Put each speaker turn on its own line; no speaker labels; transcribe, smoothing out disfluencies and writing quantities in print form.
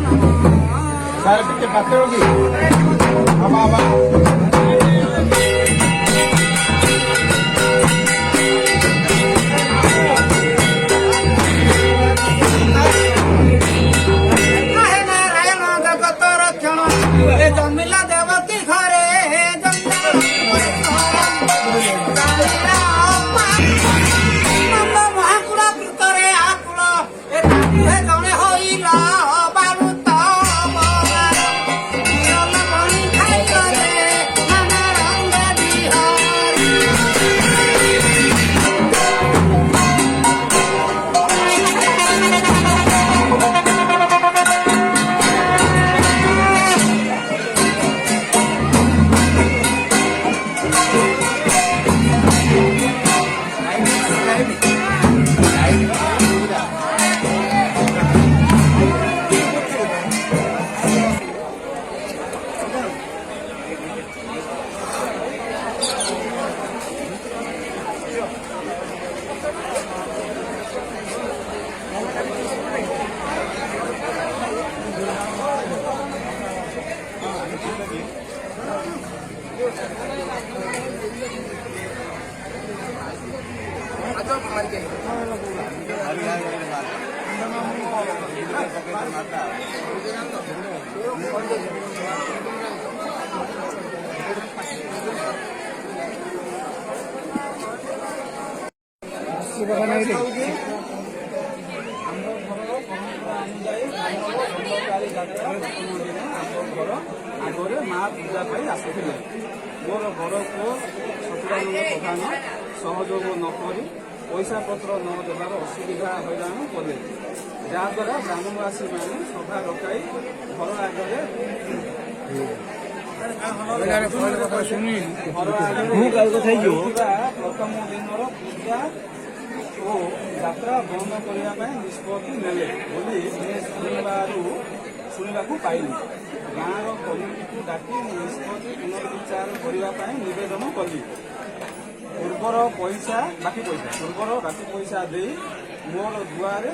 sir ଟିକେ ପାଖରେ କି ବାବା ବାବା
जमिला देवती घरे महाकुड़ा भितरे आकुल जड़े होइला बारुत खाइले नाना रंग बिहारी
आगे माँ पूजा आसुले मोर घर पुओ सतुरानंद प्रधान सहयोग नक पैसा पत्र न देवार असुविधा हैरान कले जहाद्वारा ग्रामवासी मैंने सभा डकाई घर आगे प्रथम दिन पूजा और यात्रा बंद करने निष्पत्ति नेले शुणा पाइली गाँव कमिटी को डाकी निष्पत्ति पुनर्विचार करने नवेदन कली पूर्वर पैसा बाकी पैसा दे मोर दुआरे